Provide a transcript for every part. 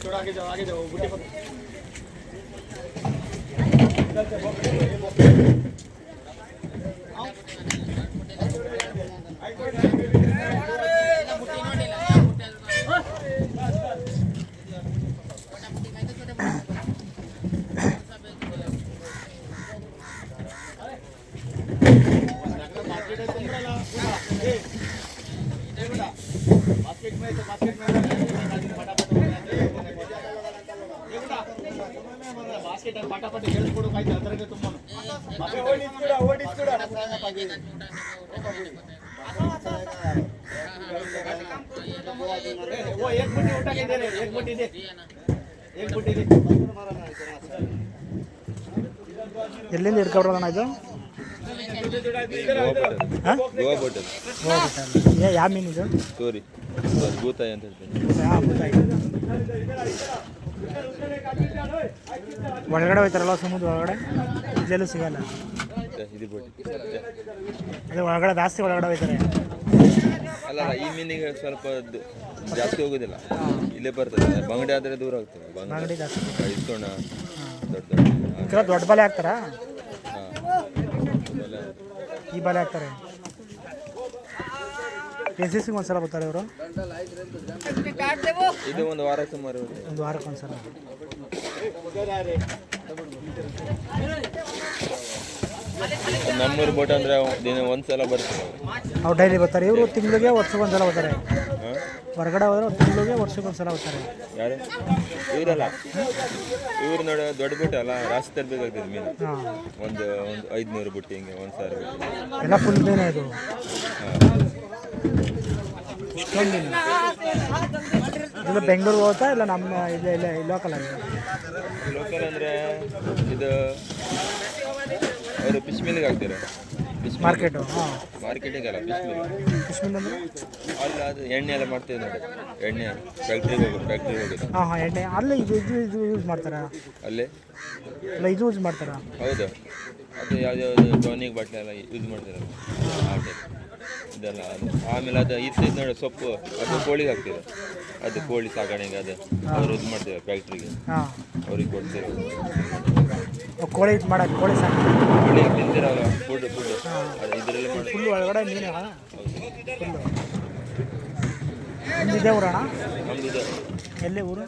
थोड़ा आगे जाओ गुड्डे पर ಪಟಾಪಟಿ ಹೇಳಿಸ್ಕೊಡು ಕಾಯ್ತು ಅದರಲ್ಲಿ ತುಂಬ एक बुट्टी उठा के दे रहे एक बुट्टी दे ಎಲ್ಲಿಂದ ಹಿಡ್ಕೊಬರೋದಣ್ಣ ಇದು ಗೋವಾ ಬೋಟಲ್ ಯಾವ ಮೀನು ಇದು ಸ್ಟೋರಿ ಭೂತಾಯಿ ಅಂತ ಹೇಳ್ತೀನಿ. ಒಳಗಡೆ ಹೋಯ್ತಾರಲ್ಲ ಸಮುದ್ರ ಒಳಗಡೆ ಇಲ್ಲೆಲ್ಲೂ ಸಿಗಲ್ಲ. ಇದು ಬೋಟಿ ಅದೇ ಒಳಗಡೆ ಜಾಸ್ತಿ ಒಳಗಡೆ ಹೋಯ್ತಾರೆ. ಅಲ್ಲ ಈ ಮೀನಿಗೆ ಸ್ವಲ್ಪ ಜಾಸ್ತಿ ಹೋಗೋದಿಲ್ಲ, ಇಲ್ಲೇ ಬರ್ತದೆ. ಬಂಗಡಿ ಆದರೆ ದೂರ ಆಗ್ತದೆ. ಬಂಗಡಿ ಜಾಸ್ತಿ ಇಸ್ಕೋಣ ದೊಡ್ಡ ದೊಡ್ಡ ಬಲೆ ಹಾಕ್ತಾರಾ? ಈ ಬಲೆ ಹಾಕ್ತಾರೆ. ಎಸ್ಸಿಗೆ ಒಂದ್ಸಲ ಬರ್ತಾರೆ ಇವರು. ಇದು ಒಂದು ವಾರ ಸುಮಾರು, ಒಂದು ವಾರಕ್ಕೆ ಒಂದ್ಸಲ. ನಮ್ಮೂರು ಬೋಟ್ ಅಂದರೆ ದಿನ ಒಂದ್ಸಲ ಬರ್ತಾರೆ ಅವ್ರು ಡೈಲಿ ಬರ್ತಾರೆ. ಇವರು ತಿಂಗಳಿಗೆ ವರ್ಷಕ್ಕೆ ಒಂದ್ಸಲ ಬರ್ತಾರೆ. ಹೊರಗಡೆ ಹೋದ್ರೆ ತಿಂಗಳಿಗೆ ವರ್ಷಕ್ಕೆ ಒಂದ್ಸಲ ಬರ್ತಾರೆ. ಯಾರು ಇವರಲ್ಲ, ಇವ್ರು ನೋಡಿ ದೊಡ್ಡ ಬುಟ್ಟಿ ಅಲ್ಲ, ರಾಶಿ ತರಬೇಕಾಗ್ತದೆ ಮೀನು. ಒಂದು 500 ಬುಟ್ಟಿ ಹಿಂಗೆ 1000 ಬುಟ್ಟಿ ಎಲ್ಲ ಫುಲ್ ಮೀನು ಇದು. ಇಷ್ಟೊಂದು ಮೀನು ಇದು ಬೆಂಗಳೂರು ಹೋಗ್ತಾ ಇಲ್ಲ ನಮ್ಮ ಇಲ್ಲ ಲೋಕಲ್ ಆಗಿ? ಲೋಕಲ್ ಅಂದರೆ ಇದು ಅವರು ಫಿಶ್ ಮಿಲ್ಗೆ ಹಾಕ್ತಾರೆ. Fish market? ಹಾಂ, ಮಾರ್ಕೆಟಿಗೆ ಅಲ್ಲ, ಫಿಶ್ ಮಿಲ್. ಫಿಶ್ ಮಿಲ್ ಅಂದರೆ ಅಲ್ಲ, ಅದು ಎಣ್ಣೆ ಎಲ್ಲ ಮಾಡ್ತೀವಿ ನೋಡಿ, ಎಣ್ಣೆ ಫ್ಯಾಕ್ಟ್ರಿಗೆ ಹೋಗೋದು. ಹಾಂ ಹಾಂ, ಎಣ್ಣೆ ಅಲ್ಲೇ ಇದು ಯೂಸ್ ಮಾಡ್ತಾರಾ? ಅಲ್ಲೇ ಅಲ್ಲ, ಇದು ಯೂಸ್ ಮಾಡ್ತಾರಾ? ಹೌದು, ಅದು ಯಾವ್ದು ಟೋನಿಕ್ ಬಟ್ಟೆ ಎಲ್ಲ ಯೂಸ್ ಮಾಡ್ತಾರಲ್ಲ ಆ ಟೈಪ್ ಇದೆಲ್ಲ. ಅದು ಆಮೇಲೆ ಅದು ಇದು ನೋಡಿ ಸೊಪ್ಪು, ಅದು ಕೋಳಿಗೆ ಹಾಕ್ತೀವಿ. ಅದು ಕೋಳಿ ಸಾಗಾಣಿಗೆ ಅದು ಅವ್ರು ಇದು ಮಾಡ್ತೀವಿ ಫ್ಯಾಕ್ಟ್ರಿಗೆ, ಹಾಂ, ಅವ್ರಿಗೆ ಕೊಡ್ತೀವಿ. ಕೋಳಿ ಇದು ಮಾಡೋದು, ಕೋಳಿ ಸಾಕು ಕೋಳಿಗೆ ತಿಂತಿರಲ್ಲ ಫುಡ್ ಅದು ಇದರಲ್ಲಿ ಮಾಡಿ ಫುಲ್ಲು ಒಳಗಡೆ ಮೀನು ಫುಲ್ಲು. ಇದೇ ಊರಣ? ನಮ್ಮದು ಇದು ಎಲ್ಲಿ ಊರು?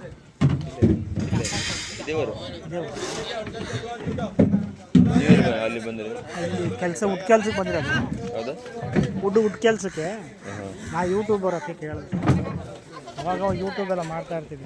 ಇದೇ ಊರು. ಇದೇ ಊರು. ಅಲ್ಲಿ ಬಂದರೆ ಅಲ್ಲಿ ಕೆಲಸ ಉಟ್ ಕೆಲ್ಸಕ್ಕೆ ಬಂದಿರೋದು. ಹೌದಾ? ಉಟ್ ಕೆಲಸಕ್ಕೆ ನಾ ಯೂಟ್ಯೂಬರ್ ಅಂತ ಕೇಳಿದೆ. ಅವಾಗ ಯೂಟ್ಯೂಬೆಲ್ಲ ಮಾಡ್ತಾ ಇರ್ತೀವಿ.